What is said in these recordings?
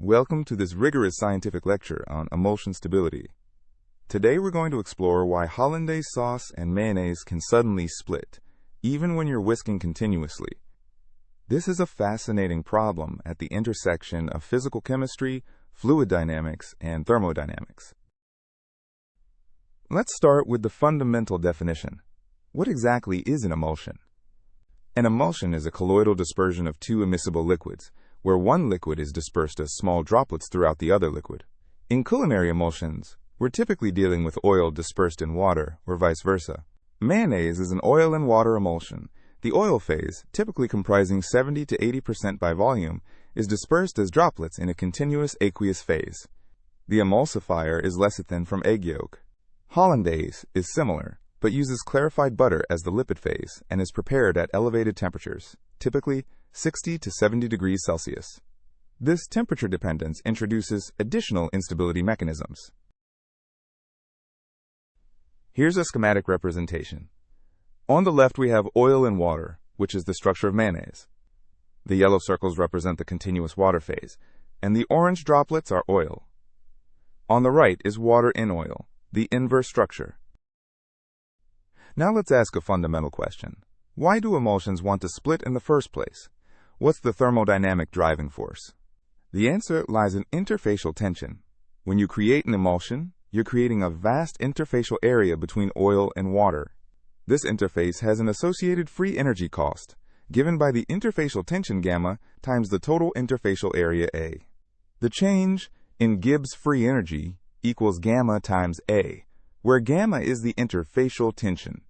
Welcome to this rigorous scientific lecture on emulsion stability. Today we're going to explore why Hollandaise sauce and mayonnaise can suddenly split, even when you're whisking continuously. This is a fascinating problem at the intersection of physical chemistry, fluid dynamics, and thermodynamics. Let's start with the fundamental definition. What exactly is an emulsion? An emulsion is a colloidal dispersion of two immiscible liquids, where one liquid is dispersed as small droplets throughout the other liquid. In culinary emulsions, we're typically dealing with oil dispersed in water, or vice versa. Mayonnaise is an oil and water emulsion. The oil phase, typically comprising 70 to 80% by volume, is dispersed as droplets in a continuous aqueous phase. The emulsifier is lecithin from egg yolk. Hollandaise is similar, but uses clarified butter as the lipid phase and is prepared at elevated temperatures, typically 60 to 70 degrees Celsius. This temperature dependence introduces additional instability mechanisms. Here's a schematic representation. On the left we have oil and water, which is the structure of mayonnaise. The yellow circles represent the continuous water phase, and the orange droplets are oil. On the right is water in oil, the inverse structure. Now let's ask a fundamental question. Why do emulsions want to split in the first place? What's the thermodynamic driving force? The answer lies in interfacial tension. When you create an emulsion, you're creating a vast interfacial area between oil and water. This interface has an associated free energy cost, given by the interfacial tension gamma times the total interfacial area A. The change in Gibbs free energy equals gamma times A, where gamma is the interfacial tension.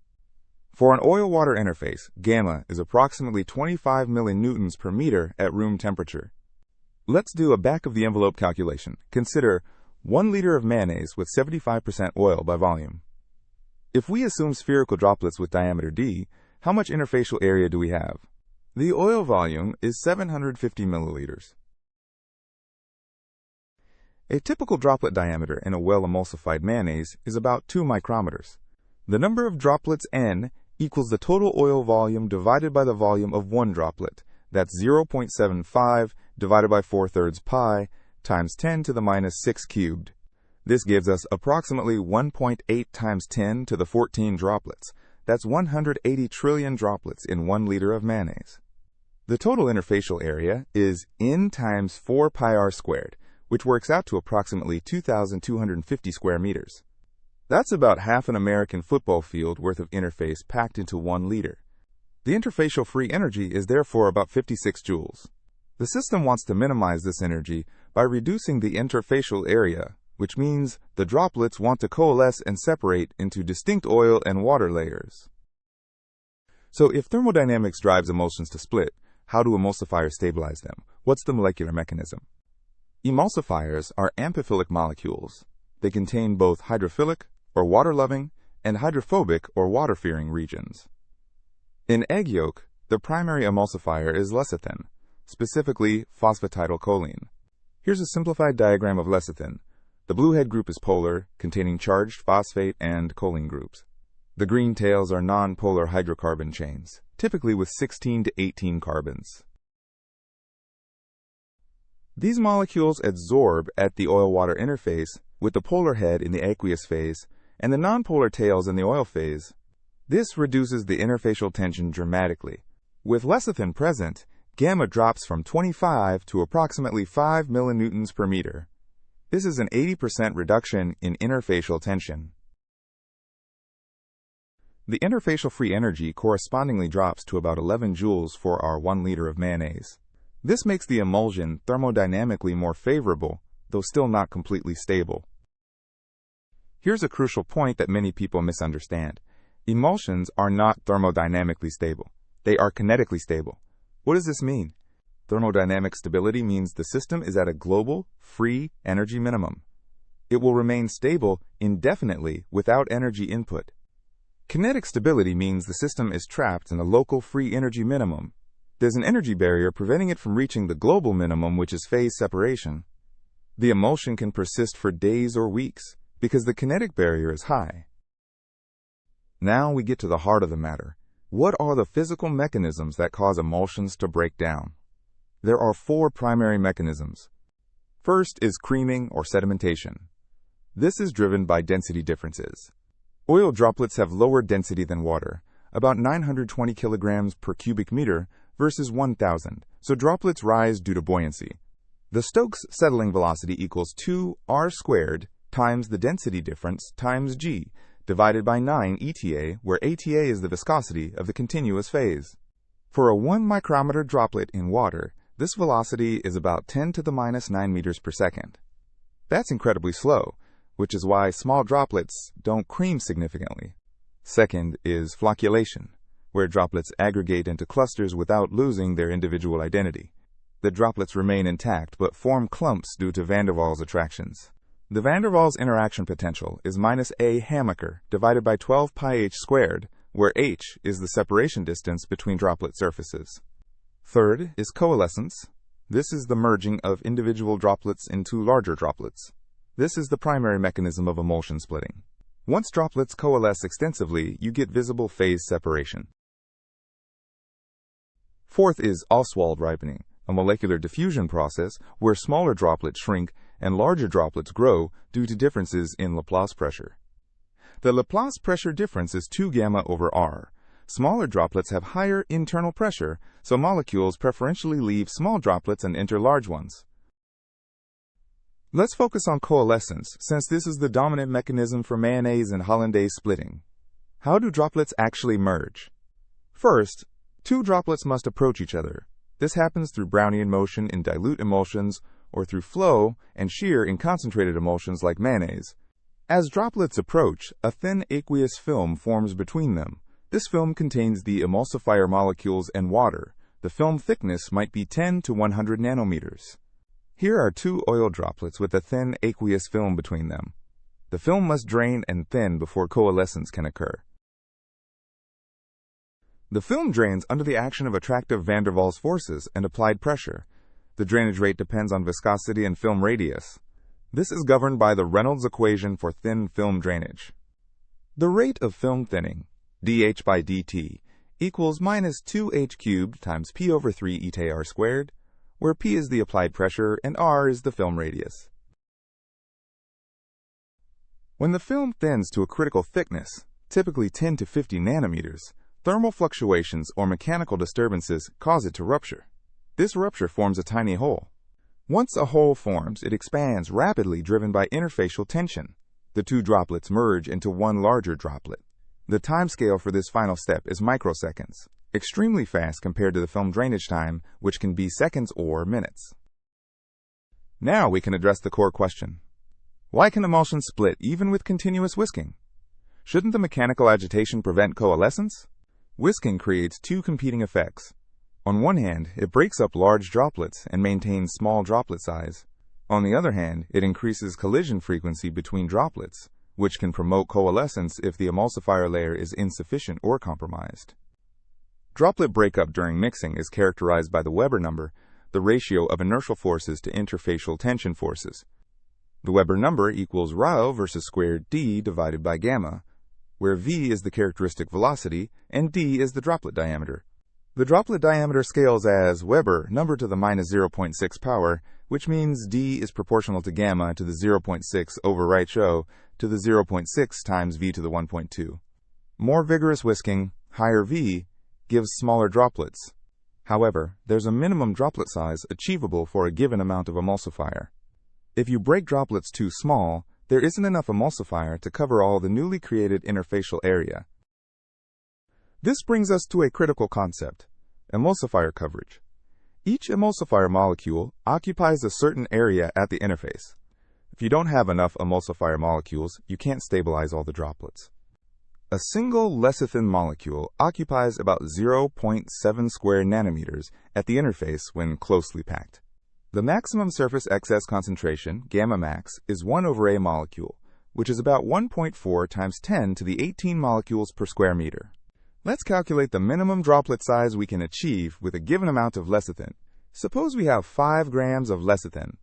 For an oil-water interface, gamma is approximately 25 millinewtons per meter at room temperature. Let's do a back-of-the-envelope calculation. Consider 1 liter of mayonnaise with 75% oil by volume. If we assume spherical droplets with diameter d, how much interfacial area do we have? The oil volume is 750 milliliters. A typical droplet diameter in a well-emulsified mayonnaise is about 2 micrometers. The number of droplets n equals the total oil volume divided by the volume of one droplet. That's 0.75 divided by 4/3 pi times 10 to the minus 6 cubed. This gives us approximately 1.8 times 10 to the 14 droplets. That's 180 trillion droplets in 1 liter of mayonnaise. The total interfacial area is n times 4 pi r squared, which works out to approximately 2,250 square meters. That's about half an American football field worth of interface packed into 1 liter. The interfacial free energy is therefore about 56 joules. The system wants to minimize this energy by reducing the interfacial area, which means the droplets want to coalesce and separate into distinct oil and water layers. So if thermodynamics drives emulsions to split, how do emulsifiers stabilize them? What's the molecular mechanism? Emulsifiers are amphiphilic molecules. They contain both hydrophilic, or water-loving, and hydrophobic, or water-fearing regions. In egg yolk, the primary emulsifier is lecithin, specifically phosphatidylcholine. Here's a simplified diagram of lecithin. The blue head group is polar, containing charged phosphate and choline groups. The green tails are non-polar hydrocarbon chains, typically with 16 to 18 carbons. These molecules adsorb at the oil-water interface, with the polar head in the aqueous phase and the nonpolar tails in the oil phase. This reduces the interfacial tension dramatically. With lecithin present, gamma drops from 25 to approximately 5 millinewtons per meter. This is an 80% reduction in interfacial tension. The interfacial free energy correspondingly drops to about 11 joules for our 1 liter of mayonnaise. This makes the emulsion thermodynamically more favorable, though still not completely stable. Here's a crucial point that many people misunderstand. Emulsions are not thermodynamically stable. They are kinetically stable. What does this mean? Thermodynamic stability means the system is at a global, free energy minimum. It will remain stable indefinitely without energy input. Kinetic stability means the system is trapped in a local free energy minimum. There's an energy barrier preventing it from reaching the global minimum, which is phase separation. The emulsion can persist for days or weeks because the kinetic barrier is high. Now we get to the heart of the matter. What are the physical mechanisms that cause emulsions to break down? There are 4 primary mechanisms. First is creaming or sedimentation. This is driven by density differences. Oil droplets have lower density than water, about 920 kilograms per cubic meter versus 1,000, so droplets rise due to buoyancy. The Stokes settling velocity equals 2r squared times the density difference times g, divided by 9 eta, where eta is the viscosity of the continuous phase. For a 1 micrometer droplet in water, this velocity is about 10 to the minus 9 meters per second. That's incredibly slow, which is why small droplets don't cream significantly. Second is flocculation, where droplets aggregate into clusters without losing their individual identity. The droplets remain intact but form clumps due to van der Waals attractions. The van der Waals interaction potential is minus a Hamaker divided by 12 pi h squared, where h is the separation distance between droplet surfaces. Third is coalescence. This is the merging of individual droplets into larger droplets. This is the primary mechanism of emulsion splitting. Once droplets coalesce extensively, you get visible phase separation. Fourth is Ostwald ripening, a molecular diffusion process where smaller droplets shrink and larger droplets grow due to differences in Laplace pressure. The Laplace pressure difference is 2 gamma over r. Smaller droplets have higher internal pressure, so molecules preferentially leave small droplets and enter large ones. Let's focus on coalescence, since this is the dominant mechanism for mayonnaise and Hollandaise splitting. How do droplets actually merge? First, 2 droplets must approach each other. This happens through Brownian motion in dilute emulsions or through flow and shear in concentrated emulsions like mayonnaise. As droplets approach, a thin aqueous film forms between them. This film contains the emulsifier molecules and water. The film thickness might be 10 to 100 nanometers. Here are 2 oil droplets with a thin aqueous film between them. The film must drain and thin before coalescence can occur. The film drains under the action of attractive van der Waals forces and applied pressure. The drainage rate depends on viscosity and film radius. This is governed by the Reynolds equation for thin film drainage. The rate of film thinning, dH by dt, equals minus 2h cubed times p over 3 eta r squared, where p is the applied pressure and r is the film radius. When the film thins to a critical thickness, typically 10 to 50 nanometers, thermal fluctuations or mechanical disturbances cause it to rupture. This rupture forms a tiny hole. Once a hole forms, it expands rapidly, driven by interfacial tension. The 2 droplets merge into one larger droplet. The timescale for this final step is microseconds, extremely fast compared to the film drainage time, which can be seconds or minutes. Now we can address the core question. Why can emulsion split even with continuous whisking? Shouldn't the mechanical agitation prevent coalescence? Whisking creates 2 competing effects. On one hand, it breaks up large droplets and maintains small droplet size. On the other hand, it increases collision frequency between droplets, which can promote coalescence if the emulsifier layer is insufficient or compromised. Droplet breakup during mixing is characterized by the Weber number, the ratio of inertial forces to interfacial tension forces. The Weber number equals rho versus squared d divided by gamma, where v is the characteristic velocity and d is the droplet diameter. The droplet diameter scales as Weber number to the minus 0.6 power, which means d is proportional to gamma to the 0.6 over rho to the 0.6 times v to the 1.2. More vigorous whisking, higher v, gives smaller droplets. However, there's a minimum droplet size achievable for a given amount of emulsifier. If you break droplets too small, there isn't enough emulsifier to cover all the newly created interfacial area. This brings us to a critical concept, emulsifier coverage. Each emulsifier molecule occupies a certain area at the interface. If you don't have enough emulsifier molecules, you can't stabilize all the droplets. A single lecithin molecule occupies about 0.7 square nanometers at the interface when closely packed. The maximum surface excess concentration, gamma max, is 1 over a molecule, which is about 1.4 times 10 to the 18 molecules per square meter. Let's calculate the minimum droplet size we can achieve with a given amount of lecithin. Suppose we have 5 grams of lecithin,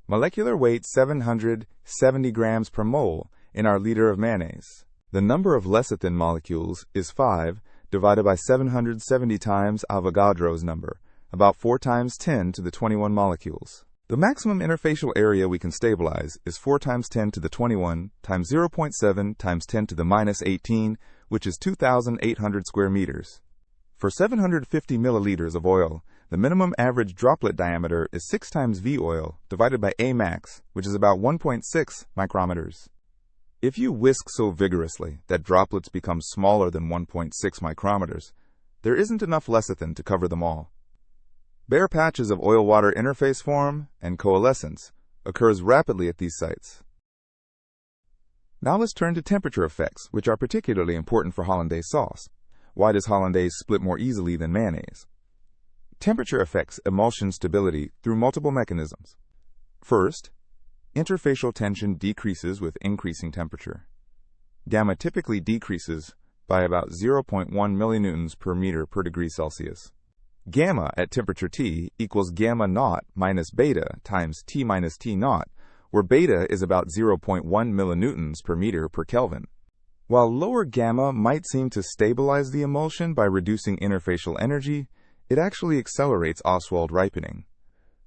molecular weight 770 grams per mole, in our liter of mayonnaise. The number of lecithin molecules is 5 divided by 770 times Avogadro's number, about 4 times 10 to the 21 molecules. The maximum interfacial area we can stabilize is 4 times 10 to the 21 times 0.7 times 10 to the minus 18, which is 2,800 square meters. For 750 milliliters of oil, the minimum average droplet diameter is 6 times V oil divided by A max, which is about 1.6 micrometers. If you whisk so vigorously that droplets become smaller than 1.6 micrometers, there isn't enough lecithin to cover them all. Bare patches of oil-water interface form and coalescence occurs rapidly at these sites. Now let's turn to temperature effects, which are particularly important for Hollandaise sauce. Why does Hollandaise split more easily than mayonnaise? Temperature affects emulsion stability through multiple mechanisms. First, interfacial tension decreases with increasing temperature. Gamma typically decreases by about 0.1 millinewtons per meter per degree Celsius. Gamma at temperature T equals gamma naught minus beta times T minus T naught, where beta is about 0.1 millinewtons per meter per Kelvin. While lower gamma might seem to stabilize the emulsion by reducing interfacial energy, it actually accelerates Ostwald ripening.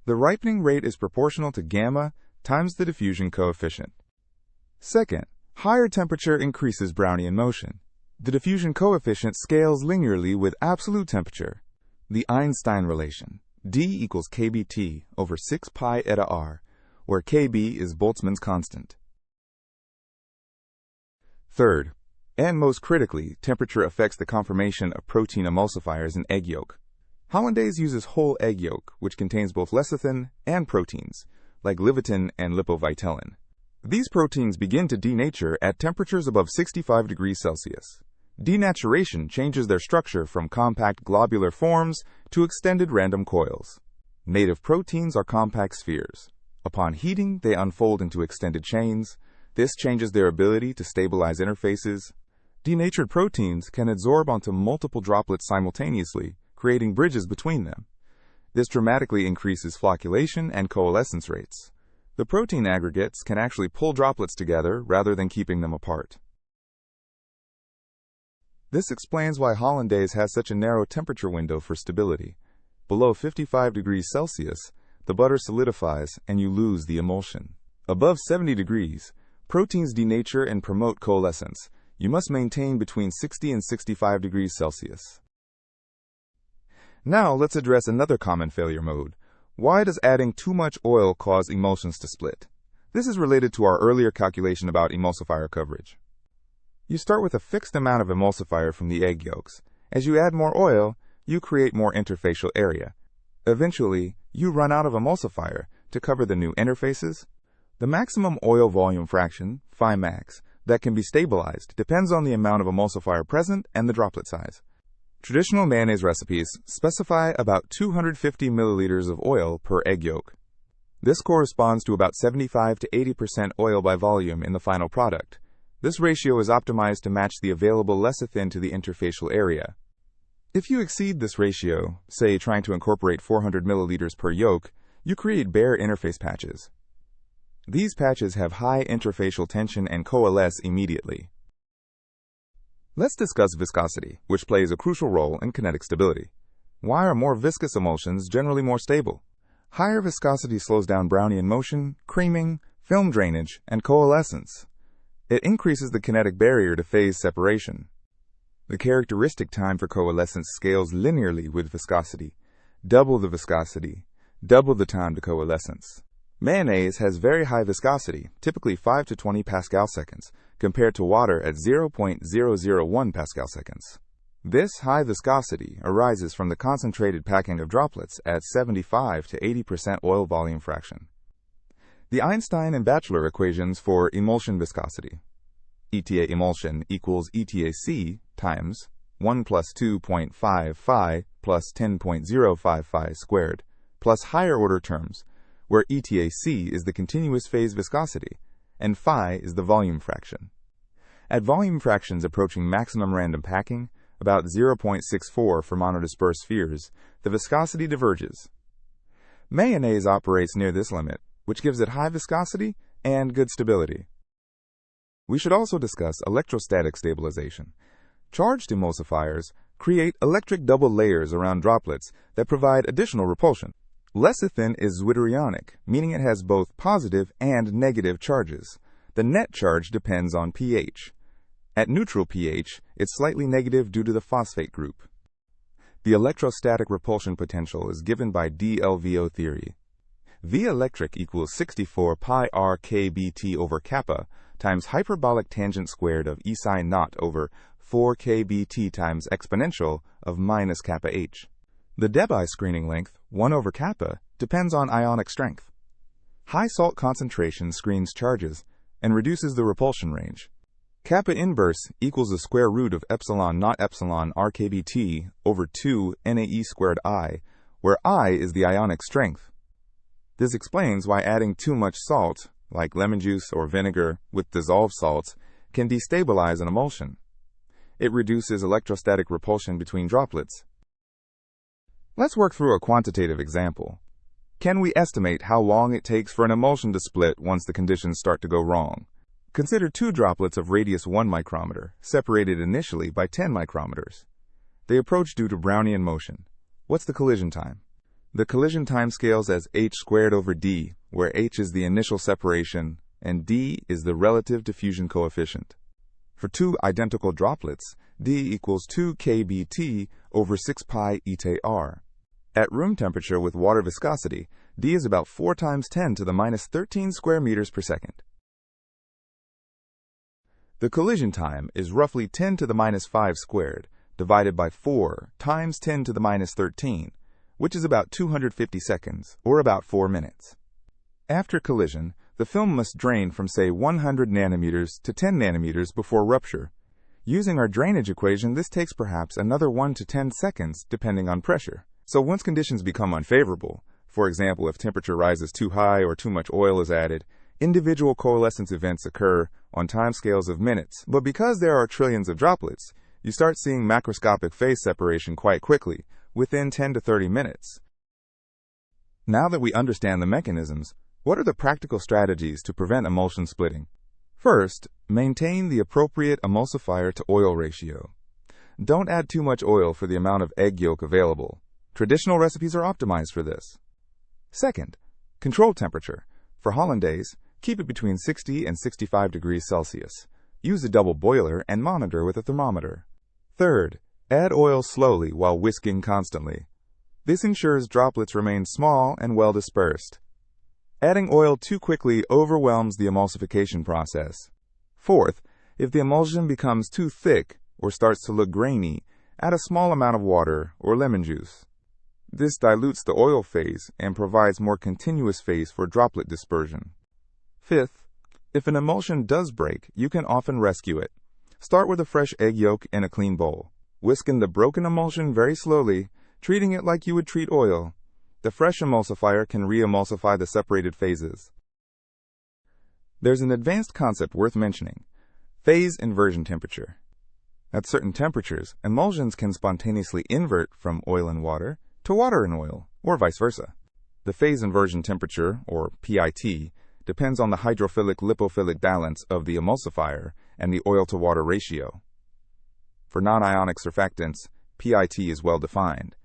The ripening rate is proportional to gamma times the diffusion coefficient. Second, higher temperature increases Brownian motion. The diffusion coefficient scales linearly with absolute temperature. The Einstein relation, D equals kBT over 6 pi eta r, where kB is Boltzmann's constant. Third, and most critically, temperature affects the conformation of protein emulsifiers in egg yolk. Hollandaise uses whole egg yolk, which contains both lecithin and proteins, like Lecithin and lipovitellin. These proteins begin to denature at temperatures above 65 degrees Celsius. Denaturation changes their structure from compact globular forms to extended random coils. Native proteins are compact spheres. Upon heating, they unfold into extended chains. This changes their ability to stabilize interfaces. Denatured proteins can adsorb onto multiple droplets simultaneously, creating bridges between them. This dramatically increases flocculation and coalescence rates. The protein aggregates can actually pull droplets together rather than keeping them apart. This explains why Hollandaise has such a narrow temperature window for stability. Below 55 degrees Celsius, the butter solidifies and you lose the emulsion. Above 70 degrees, proteins denature and promote coalescence. You must maintain between 60 and 65 degrees Celsius. Now let's address another common failure mode. Why does adding too much oil cause emulsions to split? This is related to our earlier calculation about emulsifier coverage. You start with a fixed amount of emulsifier from the egg yolks. As you add more oil, you create more interfacial area. Eventually, you run out of emulsifier to cover the new interfaces. The maximum oil volume fraction, phi max, that can be stabilized depends on the amount of emulsifier present and the droplet size. Traditional mayonnaise recipes specify about 250 milliliters of oil per egg yolk. This corresponds to about 75 to 80% oil by volume in the final product. This ratio is optimized to match the available lecithin to the interfacial area. If you exceed this ratio, say trying to incorporate 400 milliliters per yolk, you create bare interface patches. These patches have high interfacial tension and coalesce immediately. Let's discuss viscosity, which plays a crucial role in kinetic stability. Why are more viscous emulsions generally more stable? Higher viscosity slows down Brownian motion, creaming, film drainage, and coalescence. It increases the kinetic barrier to phase separation. The characteristic time for coalescence scales linearly with viscosity. Double the viscosity, double the time to coalescence. Mayonnaise has very high viscosity, typically 5 to 20 Pascal seconds, compared to water at 0.001 Pascal seconds. This high viscosity arises from the concentrated packing of droplets at 75 to 80% oil volume fraction. The Einstein and Batchelor equations for emulsion viscosity. ETA emulsion equals ETAC times 1 plus 2.5 phi plus 10.05 phi squared, plus higher order terms, where ETAC is the continuous phase viscosity, and phi is the volume fraction. At volume fractions approaching maximum random packing, about 0.64 for monodispersed spheres, the viscosity diverges. Mayonnaise operates near this limit, which gives it high viscosity and good stability. We should also discuss electrostatic stabilization. Charged emulsifiers create electric double layers around droplets that provide additional repulsion. Lecithin is zwitterionic, meaning it has both positive and negative charges. The net charge depends on pH. At neutral pH, it's slightly negative due to the phosphate group. The electrostatic repulsion potential is given by d-LVO theory. V electric equals 64 pi r kBt over kappa times hyperbolic tangent squared of E psi naught over 4 kBt times exponential of minus kappa h. The Debye screening length, 1 over kappa, depends on ionic strength. High salt concentration screens charges and reduces the repulsion range. Kappa inverse equals the square root of epsilon naught epsilon rkBt over 2 NaE squared I, where I is the ionic strength. This explains why adding too much salt, like lemon juice or vinegar with dissolved salts, can destabilize an emulsion. It reduces electrostatic repulsion between droplets. Let's work through a quantitative example. Can we estimate how long it takes for an emulsion to split once the conditions start to go wrong? Consider two droplets of radius 1 micrometer, separated initially by 10 micrometers. They approach due to Brownian motion. What's the collision time? The collision time scales as h squared over d, where h is the initial separation and d is the relative diffusion coefficient. For two identical droplets, d equals 2 kBt over 6 pi eta-r. At room temperature with water viscosity, d is about 4 times 10 to the minus 13 square meters per second. The collision time is roughly 10 to the minus 5 squared, divided by 4 times 10 to the minus 13, which is about 250 seconds, or about 4 minutes. After collision, the film must drain from say 100 nanometers to 10 nanometers before rupture. Using our drainage equation, this takes perhaps another 1 to 10 seconds depending on pressure. So once conditions become unfavorable, for example if temperature rises too high or too much oil is added, individual coalescence events occur on timescales of minutes. But because there are trillions of droplets, you start seeing macroscopic phase separation quite quickly, within 10 to 30 minutes. Now that we understand the mechanisms, what are the practical strategies to prevent emulsion splitting? First, maintain the appropriate emulsifier to oil ratio. Don't add too much oil for the amount of egg yolk available. Traditional recipes are optimized for this. Second, control temperature. For Hollandaise, keep it between 60 and 65 degrees Celsius. Use a double boiler and monitor with a thermometer. Third, add oil slowly while whisking constantly. This ensures droplets remain small and well dispersed. Adding oil too quickly overwhelms the emulsification process. Fourth, if the emulsion becomes too thick or starts to look grainy, add a small amount of water or lemon juice. This dilutes the oil phase and provides more continuous phase for droplet dispersion. Fifth, if an emulsion does break, you can often rescue it. Start with a fresh egg yolk in a clean bowl. Whisk in the broken emulsion very slowly, treating it like you would treat oil. The fresh emulsifier can re-emulsify the separated phases. There's an advanced concept worth mentioning: phase inversion temperature. At certain temperatures, emulsions can spontaneously invert from oil and water to water and oil, or vice versa. The phase inversion temperature, or PIT, depends on the hydrophilic-lipophilic balance of the emulsifier and the oil-to-water ratio. For non-ionic surfactants, PIT is well defined.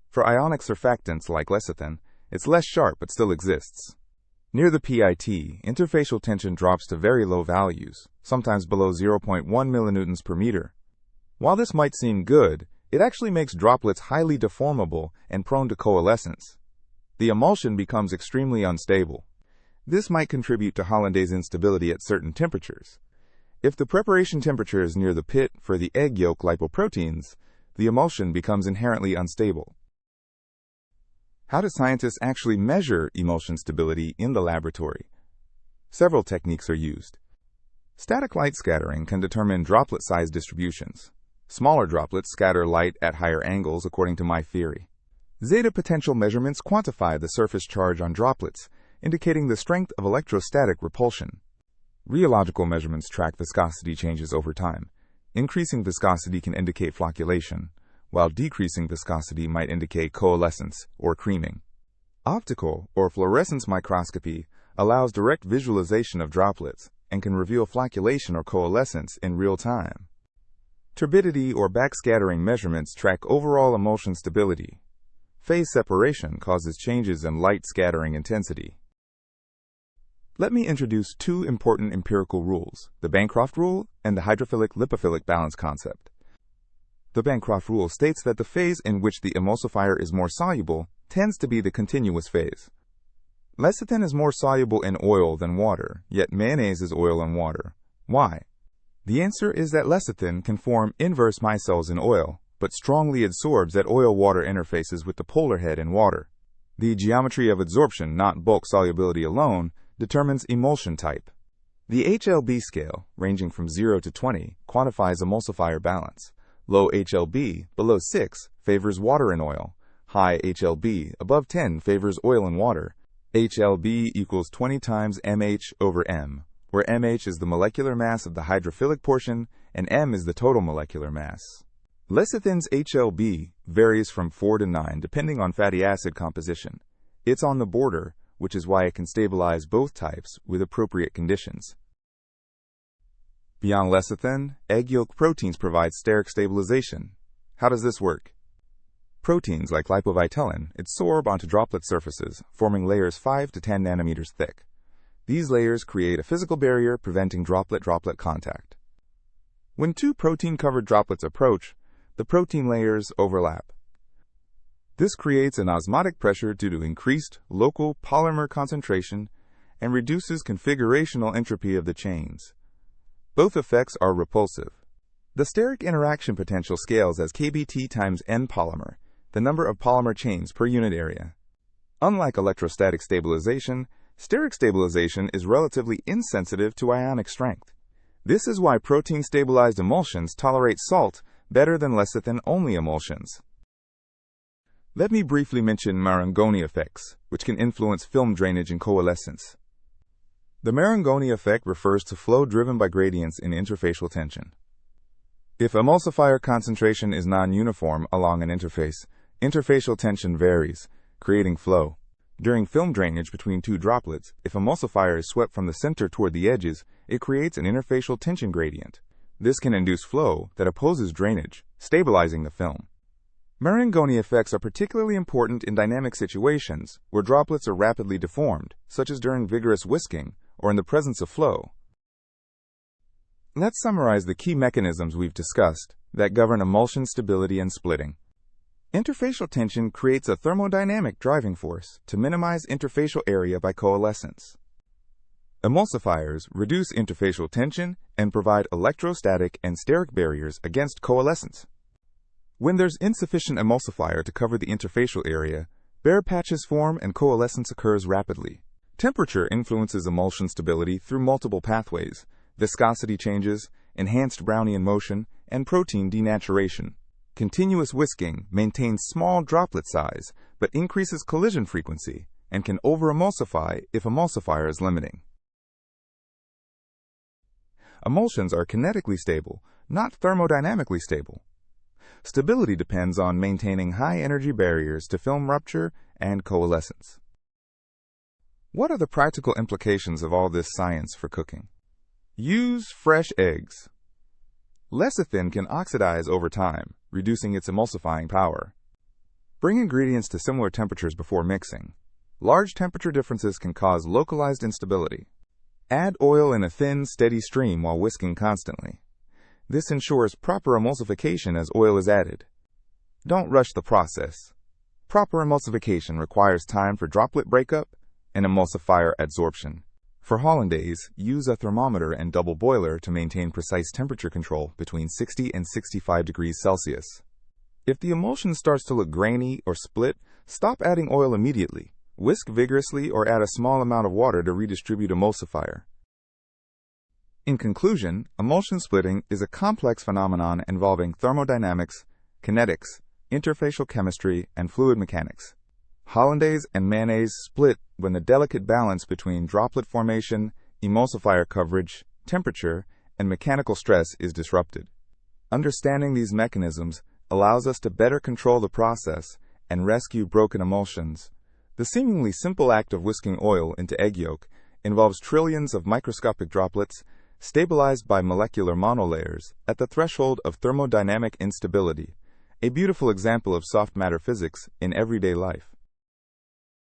For ionic surfactants like lecithin, it's less sharp but still exists. Near the PIT, interfacial tension drops to very low values, sometimes below 0.1 millinewtons per meter. While this might seem good, it actually makes droplets highly deformable and prone to coalescence. The emulsion becomes extremely unstable. This might contribute to Hollandaise instability at certain temperatures. If the preparation temperature is near the pit for the egg yolk lipoproteins, the emulsion becomes inherently unstable. How do scientists actually measure emulsion stability in the laboratory? Several techniques are used. Static light scattering can determine droplet size distributions. Smaller droplets scatter light at higher angles according to my theory. Zeta potential measurements quantify the surface charge on droplets, indicating the strength of electrostatic repulsion. Rheological measurements track viscosity changes over time. Increasing viscosity can indicate flocculation, while decreasing viscosity might indicate coalescence or creaming. Optical or fluorescence microscopy allows direct visualization of droplets and can reveal flocculation or coalescence in real time. Turbidity or backscattering measurements track overall emulsion stability. Phase separation causes changes in light scattering intensity. Let me introduce two important empirical rules, the Bancroft rule and the hydrophilic-lipophilic balance concept. The Bancroft rule states that the phase in which the emulsifier is more soluble tends to be the continuous phase. Lecithin is more soluble in oil than water, yet mayonnaise is oil and water. Why? The answer is that lecithin can form inverse micelles in oil, but strongly adsorbs at oil-water interfaces with the polar head in water. The geometry of adsorption, not bulk solubility alone, determines emulsion type. The HLB scale, ranging from 0 to 20, quantifies emulsifier balance. Low HLB, below 6, favors water and oil. High HLB, above 10, favors oil and water. HLB equals 20 times mH over m, where mH is the molecular mass of the hydrophilic portion and m is the total molecular mass. Lecithin's HLB varies from 4 to 9 depending on fatty acid composition. It's on the border, which is why it can stabilize both types with appropriate conditions. Beyond lecithin, egg yolk proteins provide steric stabilization. How does this work? Proteins like lipovitelin adsorb onto droplet surfaces, forming layers 5 to 10 nanometers thick. These layers create a physical barrier preventing droplet-droplet contact. When two protein-covered droplets approach, the protein layers overlap. This creates an osmotic pressure due to increased local polymer concentration and reduces configurational entropy of the chains. Both effects are repulsive. The steric interaction potential scales as kBt times N polymer, the number of polymer chains per unit area. Unlike electrostatic stabilization, steric stabilization is relatively insensitive to ionic strength. This is why protein-stabilized emulsions tolerate salt better than lecithin-only emulsions. Let me briefly mention Marangoni effects, which can influence film drainage and coalescence. The Marangoni effect refers to flow driven by gradients in interfacial tension. If emulsifier concentration is non-uniform along an interface, interfacial tension varies, creating flow. During film drainage between two droplets, if emulsifier is swept from the center toward the edges, it creates an interfacial tension gradient. This can induce flow that opposes drainage, stabilizing the film. Marangoni effects are particularly important in dynamic situations where droplets are rapidly deformed, such as during vigorous whisking or in the presence of flow. Let's summarize the key mechanisms we've discussed that govern emulsion stability and splitting. Interfacial tension creates a thermodynamic driving force to minimize interfacial area by coalescence. Emulsifiers reduce interfacial tension and provide electrostatic and steric barriers against coalescence. When there's insufficient emulsifier to cover the interfacial area, bare patches form and coalescence occurs rapidly. Temperature influences emulsion stability through multiple pathways: viscosity changes, enhanced Brownian motion, and protein denaturation. Continuous whisking maintains small droplet size but increases collision frequency and can over-emulsify if emulsifier is limiting. Emulsions are kinetically stable, not thermodynamically stable. Stability depends on maintaining high-energy barriers to film rupture and coalescence. What are the practical implications of all this science for cooking? Use fresh eggs. Lecithin can oxidize over time, reducing its emulsifying power. Bring ingredients to similar temperatures before mixing. Large temperature differences can cause localized instability. Add oil in a thin, steady stream while whisking constantly. This ensures proper emulsification as oil is added. Don't rush the process. Proper emulsification requires time for droplet breakup and emulsifier adsorption. For Hollandaise, use a thermometer and double boiler to maintain precise temperature control between 60 and 65 degrees Celsius. If the emulsion starts to look grainy or split, stop adding oil immediately. Whisk vigorously or add a small amount of water to redistribute emulsifier. In conclusion, emulsion splitting is a complex phenomenon involving thermodynamics, kinetics, interfacial chemistry, and fluid mechanics. Hollandaise and mayonnaise split when the delicate balance between droplet formation, emulsifier coverage, temperature, and mechanical stress is disrupted. Understanding these mechanisms allows us to better control the process and rescue broken emulsions. The seemingly simple act of whisking oil into egg yolk involves trillions of microscopic droplets stabilized by molecular monolayers at the threshold of thermodynamic instability, a beautiful example of soft matter physics in everyday life.